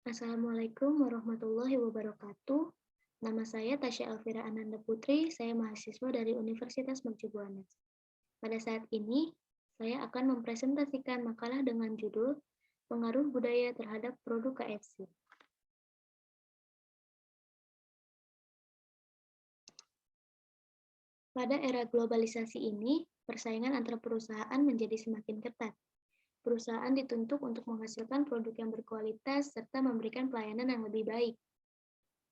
Assalamualaikum warahmatullahi wabarakatuh. Nama saya Tasya Elvira Ananda Putri, saya mahasiswa dari Universitas Mercubuana. Pada saat ini, saya akan mempresentasikan makalah dengan judul Pengaruh Budaya Terhadap Produk KFC. Pada era globalisasi ini, persaingan antara perusahaan menjadi semakin ketat. Perusahaan dituntut untuk menghasilkan produk yang berkualitas serta memberikan pelayanan yang lebih baik.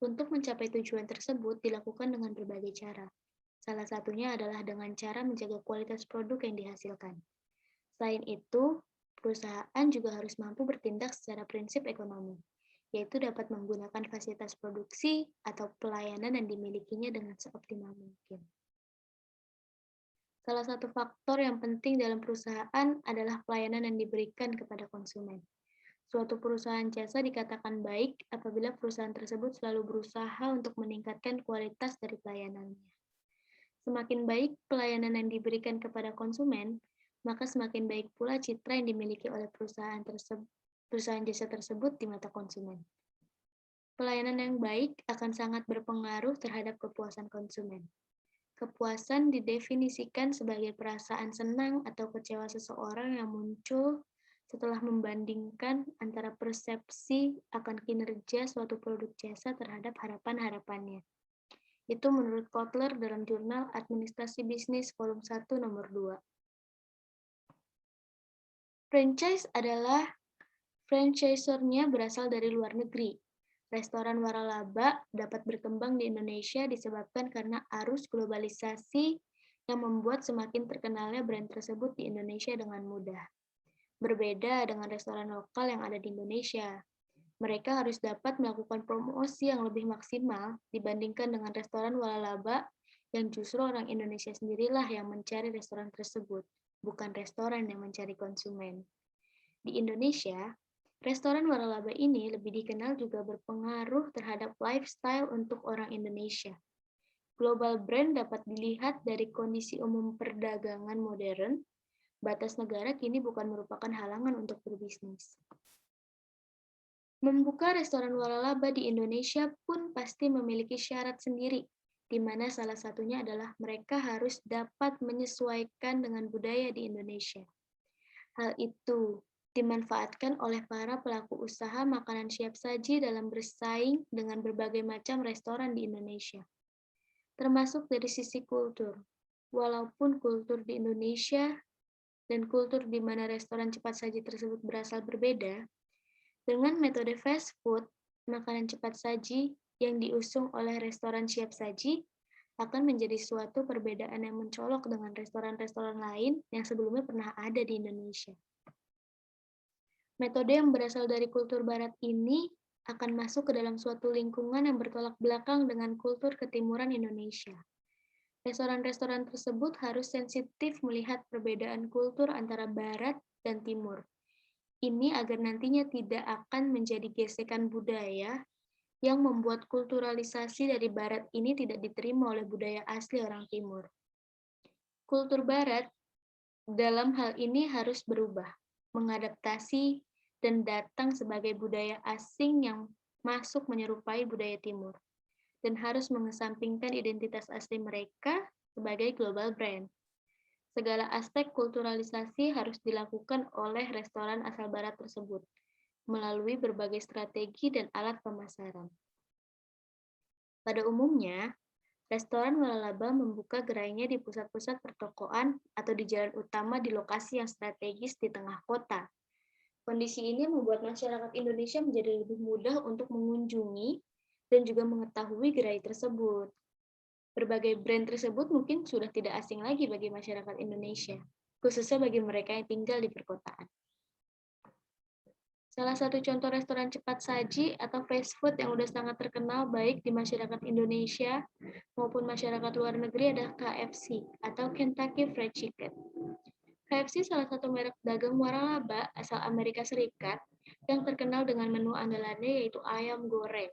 Untuk mencapai tujuan tersebut dilakukan dengan berbagai cara. Salah satunya adalah dengan cara menjaga kualitas produk yang dihasilkan. Selain itu, perusahaan juga harus mampu bertindak secara prinsip ekonomi, yaitu dapat menggunakan fasilitas produksi atau pelayanan yang dimilikinya dengan seoptimal mungkin. Salah satu faktor yang penting dalam perusahaan adalah pelayanan yang diberikan kepada konsumen. Suatu perusahaan jasa dikatakan baik apabila perusahaan tersebut selalu berusaha untuk meningkatkan kualitas dari pelayanannya. Semakin baik pelayanan yang diberikan kepada konsumen, maka semakin baik pula citra yang dimiliki oleh perusahaan jasa tersebut di mata konsumen. Pelayanan yang baik akan sangat berpengaruh terhadap kepuasan konsumen. Kepuasan didefinisikan sebagai perasaan senang atau kecewa seseorang yang muncul setelah membandingkan antara persepsi akan kinerja suatu produk jasa terhadap harapan-harapannya. Itu menurut Kotler dalam jurnal Administrasi Bisnis volume 1 nomor 2. Franchise adalah franchisornya berasal dari luar negeri. Restoran waralaba dapat berkembang di Indonesia disebabkan karena arus globalisasi yang membuat semakin terkenalnya brand tersebut di Indonesia dengan mudah. Berbeda dengan restoran lokal yang ada di Indonesia, mereka harus dapat melakukan promosi yang lebih maksimal dibandingkan dengan restoran waralaba yang justru orang Indonesia sendirilah yang mencari restoran tersebut, bukan restoran yang mencari konsumen. Di Indonesia, restoran waralaba ini lebih dikenal juga berpengaruh terhadap lifestyle untuk orang Indonesia. Global brand dapat dilihat dari kondisi umum perdagangan modern. Batas negara kini bukan merupakan halangan untuk berbisnis. Membuka restoran waralaba di Indonesia pun pasti memiliki syarat sendiri, di mana salah satunya adalah mereka harus dapat menyesuaikan dengan budaya di Indonesia. Hal itu dimanfaatkan oleh para pelaku usaha makanan siap saji dalam bersaing dengan berbagai macam restoran di Indonesia. Termasuk dari sisi kultur. Walaupun kultur di Indonesia dan kultur di mana restoran cepat saji tersebut berasal berbeda, dengan metode fast food, makanan cepat saji yang diusung oleh restoran siap saji akan menjadi suatu perbedaan yang mencolok dengan restoran-restoran lain yang sebelumnya pernah ada di Indonesia. Metode yang berasal dari kultur barat ini akan masuk ke dalam suatu lingkungan yang bertolak belakang dengan kultur ketimuran Indonesia. Restoran-restoran tersebut harus sensitif melihat perbedaan kultur antara barat dan timur. Ini agar nantinya tidak akan menjadi gesekan budaya yang membuat kulturalisasi dari barat ini tidak diterima oleh budaya asli orang timur. Kultur barat dalam hal ini harus berubah, mengadaptasi dan datang sebagai budaya asing yang masuk menyerupai budaya timur, dan harus mengesampingkan identitas asli mereka sebagai global brand. Segala aspek kulturalisasi harus dilakukan oleh restoran asal barat tersebut, melalui berbagai strategi dan alat pemasaran. Pada umumnya, restoran waralaba membuka gerainya di pusat-pusat pertokoan atau di jalan utama di lokasi yang strategis di tengah kota. Kondisi ini membuat masyarakat Indonesia menjadi lebih mudah untuk mengunjungi dan juga mengetahui gerai tersebut. Berbagai brand tersebut mungkin sudah tidak asing lagi bagi masyarakat Indonesia, khususnya bagi mereka yang tinggal di perkotaan. Salah satu contoh restoran cepat saji atau fast food yang sudah sangat terkenal baik di masyarakat Indonesia maupun masyarakat luar negeri adalah KFC atau Kentucky Fried Chicken. KFC salah satu merek dagang waralaba asal Amerika Serikat yang terkenal dengan menu andalannya yaitu ayam goreng.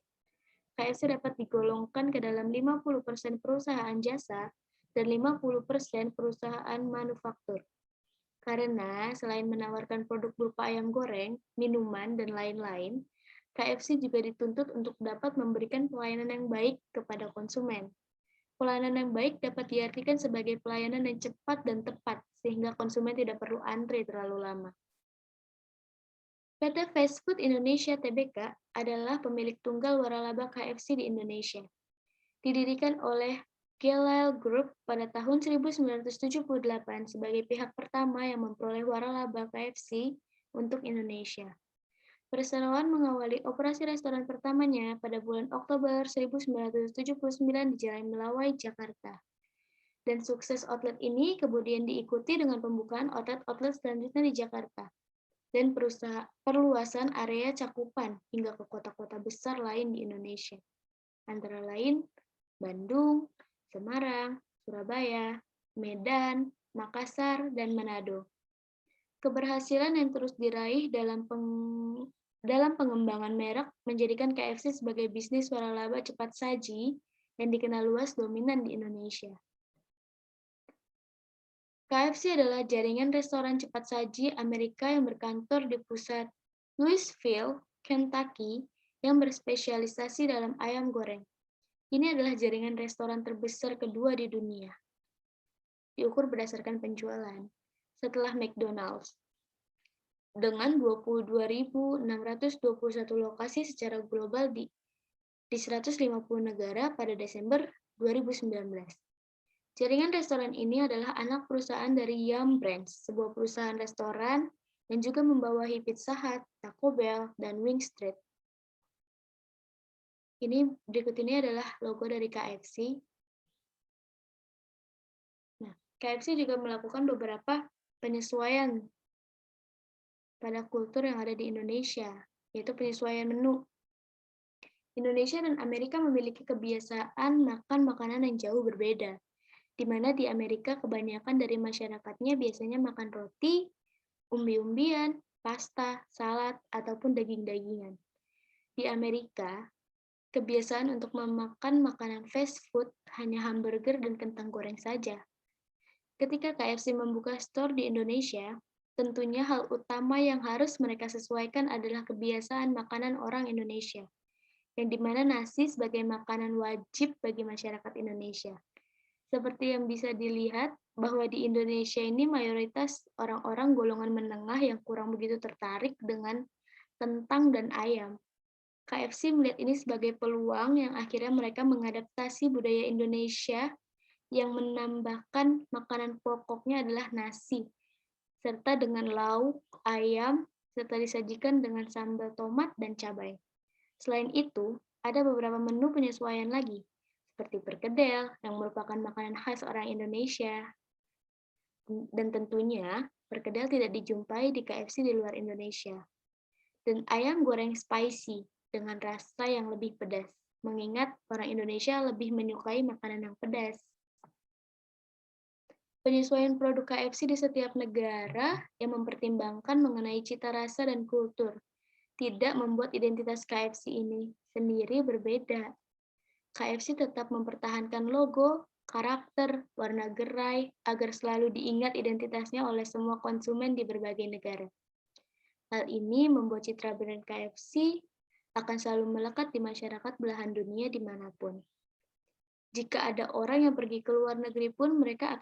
KFC dapat digolongkan ke dalam 50% perusahaan jasa dan 50% perusahaan manufaktur. Karena selain menawarkan produk berupa ayam goreng, minuman, dan lain-lain, KFC juga dituntut untuk dapat memberikan pelayanan yang baik kepada konsumen. Pelayanan yang baik dapat diartikan sebagai pelayanan yang cepat dan tepat, sehingga konsumen tidak perlu antri terlalu lama. PT Fast Food Indonesia Tbk adalah pemilik tunggal waralaba KFC di Indonesia. Didirikan oleh Gelail Group pada tahun 1978 sebagai pihak pertama yang memperoleh waralaba KFC untuk Indonesia. Perseroan mengawali operasi restoran pertamanya pada bulan Oktober 1979 di Jalan Melawai, Jakarta. Dan sukses outlet ini kemudian diikuti dengan pembukaan outlet-outlet selanjutnya di Jakarta dan perluasan area cakupan hingga ke kota-kota besar lain di Indonesia, antara lain Bandung, Semarang, Surabaya, Medan, Makassar, dan Manado. Keberhasilan yang terus diraih dalam pengembangan merek menjadikan KFC sebagai bisnis waralaba cepat saji yang dikenal luas dominan di Indonesia. KFC adalah jaringan restoran cepat saji Amerika yang berkantor di pusat Louisville, Kentucky, yang berspesialisasi dalam ayam goreng. Ini adalah jaringan restoran terbesar kedua di dunia, diukur berdasarkan penjualan, setelah McDonald's, dengan 22.621 lokasi secara global di 150 negara pada Desember 2019. Jaringan restoran ini adalah anak perusahaan dari Yum Brands, sebuah perusahaan restoran yang juga membawahi Pizza Hut, Taco Bell, dan Wing Street. Berikut ini adalah logo dari KFC. Nah, KFC juga melakukan beberapa penyesuaian pada kultur yang ada di Indonesia, yaitu penyesuaian menu. Indonesia dan Amerika memiliki kebiasaan makan makanan yang jauh berbeda, di mana di Amerika kebanyakan dari masyarakatnya biasanya makan roti, umbi-umbian, pasta, salad, ataupun daging-dagingan. Di Amerika, kebiasaan untuk memakan makanan fast food hanya hamburger dan kentang goreng saja. Ketika KFC membuka store di Indonesia, tentunya hal utama yang harus mereka sesuaikan adalah kebiasaan makanan orang Indonesia, yang dimana nasi sebagai makanan wajib bagi masyarakat Indonesia. Seperti yang bisa dilihat, bahwa di Indonesia ini mayoritas orang-orang golongan menengah yang kurang begitu tertarik dengan kentang dan ayam. KFC melihat ini sebagai peluang yang akhirnya mereka mengadaptasi budaya Indonesia yang menambahkan makanan pokoknya adalah nasi, serta dengan lauk, ayam, serta disajikan dengan sambal tomat dan cabai. Selain itu, ada beberapa menu penyesuaian lagi, seperti perkedel yang merupakan makanan khas orang Indonesia. Dan tentunya, perkedel tidak dijumpai di KFC di luar Indonesia. Dan ayam goreng spicy dengan rasa yang lebih pedas, mengingat orang Indonesia lebih menyukai makanan yang pedas. Penyesuaian produk KFC di setiap negara yang mempertimbangkan mengenai cita rasa dan kultur, tidak membuat identitas KFC ini sendiri berbeda. KFC tetap mempertahankan logo, karakter, warna gerai, agar selalu diingat identitasnya oleh semua konsumen di berbagai negara. Hal ini membuat citra brand KFC akan selalu melekat di masyarakat belahan dunia dimanapun. Jika ada orang yang pergi ke luar negeri pun, mereka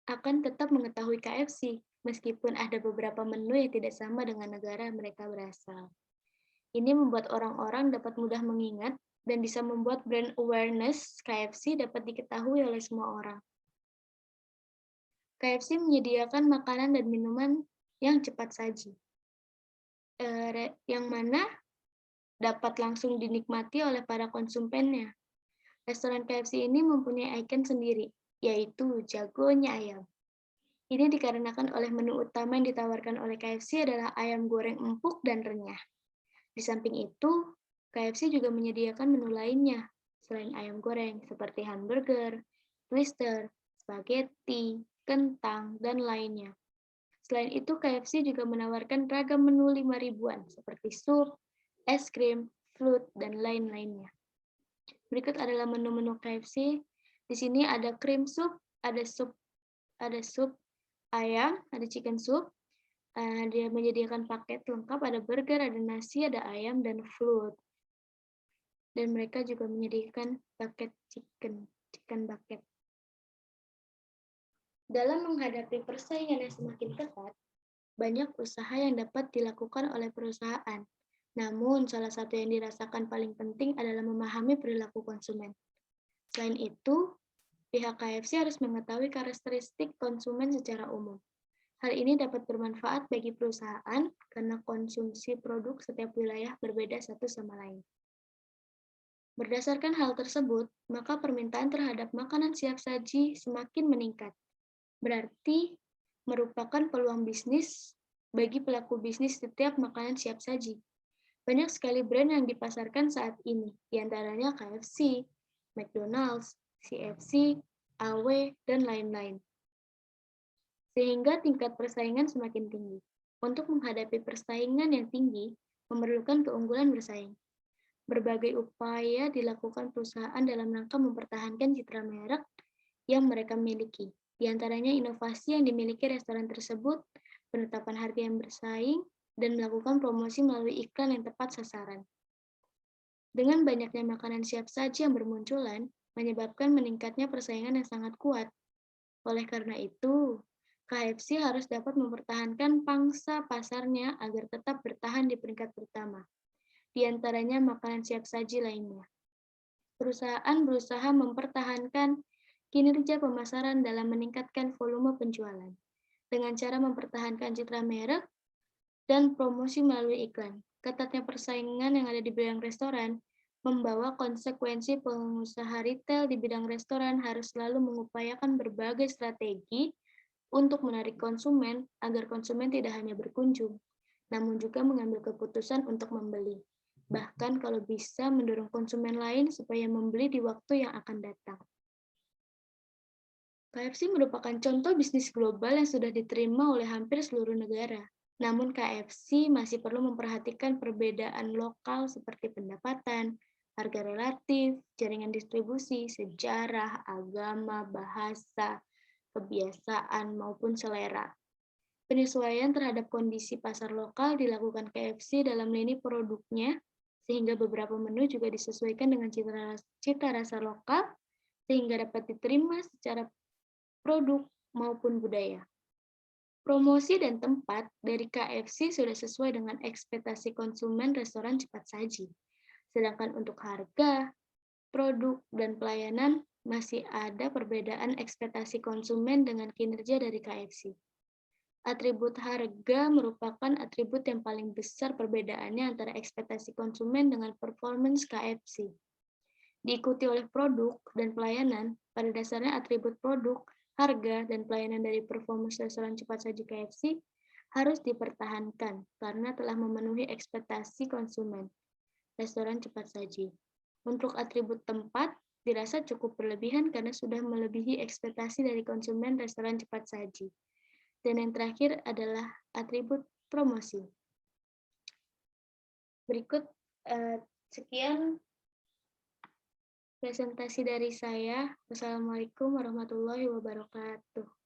akan tetap mengetahui KFC, meskipun ada beberapa menu yang tidak sama dengan negara mereka berasal. Ini membuat orang-orang dapat mudah mengingat dan bisa membuat brand awareness KFC dapat diketahui oleh semua orang. KFC menyediakan makanan dan minuman yang cepat saji, yang mana dapat langsung dinikmati oleh para konsumennya. Restoran KFC ini mempunyai ikon sendiri, yaitu jagonya ayam. Ini dikarenakan oleh menu utama yang ditawarkan oleh KFC adalah ayam goreng empuk dan renyah. Di samping itu, KFC juga menyediakan menu lainnya selain ayam goreng, seperti hamburger, twister, spaghetti, kentang, dan lainnya. Selain itu, KFC juga menawarkan ragam menu 5 ribuan, seperti sup, es krim, float, dan lain-lainnya. Berikut adalah menu-menu KFC. Di sini ada cream soup, ada sup ayam, ada chicken soup, Dia menyediakan paket lengkap, ada burger, ada nasi, ada ayam, dan float. Dan mereka juga menyediakan paket chicken bucket. Dalam menghadapi persaingan yang semakin ketat, banyak usaha yang dapat dilakukan oleh perusahaan. Namun, salah satu yang dirasakan paling penting adalah memahami perilaku konsumen. Selain itu, pihak KFC harus mengetahui karakteristik konsumen secara umum. Hal ini dapat bermanfaat bagi perusahaan karena konsumsi produk setiap wilayah berbeda satu sama lain. Berdasarkan hal tersebut, maka permintaan terhadap makanan siap saji semakin meningkat. Berarti merupakan peluang bisnis bagi pelaku bisnis setiap makanan siap saji. Banyak sekali brand yang dipasarkan saat ini, diantaranya KFC, McDonald's, CFC, AW, dan lain-lain. Sehingga tingkat persaingan semakin tinggi. Untuk menghadapi persaingan yang tinggi, memerlukan keunggulan bersaing. Berbagai upaya dilakukan perusahaan dalam rangka mempertahankan citra merek yang mereka miliki. Di antaranya inovasi yang dimiliki restoran tersebut, penetapan harga yang bersaing, dan melakukan promosi melalui iklan yang tepat sasaran. Dengan banyaknya makanan siap saji yang bermunculan, menyebabkan meningkatnya persaingan yang sangat kuat. Oleh karena itu, KFC harus dapat mempertahankan pangsa pasarnya agar tetap bertahan di peringkat pertama. Di antaranya makanan siap saji lainnya. Perusahaan berusaha mempertahankan kinerja pemasaran dalam meningkatkan volume penjualan dengan cara mempertahankan citra merek dan promosi melalui iklan. Ketatnya persaingan yang ada di bidang restoran membawa konsekuensi pengusaha retail di bidang restoran harus selalu mengupayakan berbagai strategi untuk menarik konsumen agar konsumen tidak hanya berkunjung, namun juga mengambil keputusan untuk membeli. Bahkan kalau bisa mendorong konsumen lain supaya membeli di waktu yang akan datang. KFC merupakan contoh bisnis global yang sudah diterima oleh hampir seluruh negara. Namun KFC masih perlu memperhatikan perbedaan lokal seperti pendapatan, harga relatif, jaringan distribusi, sejarah, agama, bahasa, kebiasaan, maupun selera. Penyesuaian terhadap kondisi pasar lokal dilakukan KFC dalam lini produknya, sehingga beberapa menu juga disesuaikan dengan cita rasa lokal, sehingga dapat diterima secara produk maupun budaya. Promosi dan tempat dari KFC sudah sesuai dengan ekspektasi konsumen restoran cepat saji. Sedangkan untuk harga, produk, dan pelayanan masih ada perbedaan ekspektasi konsumen dengan kinerja dari KFC. Atribut harga merupakan atribut yang paling besar perbedaannya antara ekspektasi konsumen dengan performance KFC. Diikuti oleh produk dan pelayanan, pada dasarnya atribut produk, harga, dan pelayanan dari performance restoran cepat saji KFC harus dipertahankan karena telah memenuhi ekspektasi konsumen restoran cepat saji. Untuk atribut tempat, dirasa cukup berlebihan karena sudah melebihi ekspektasi dari konsumen restoran cepat saji. Dan yang terakhir adalah atribut promosi. Berikut sekian presentasi dari saya. Wassalamualaikum warahmatullahi wabarakatuh.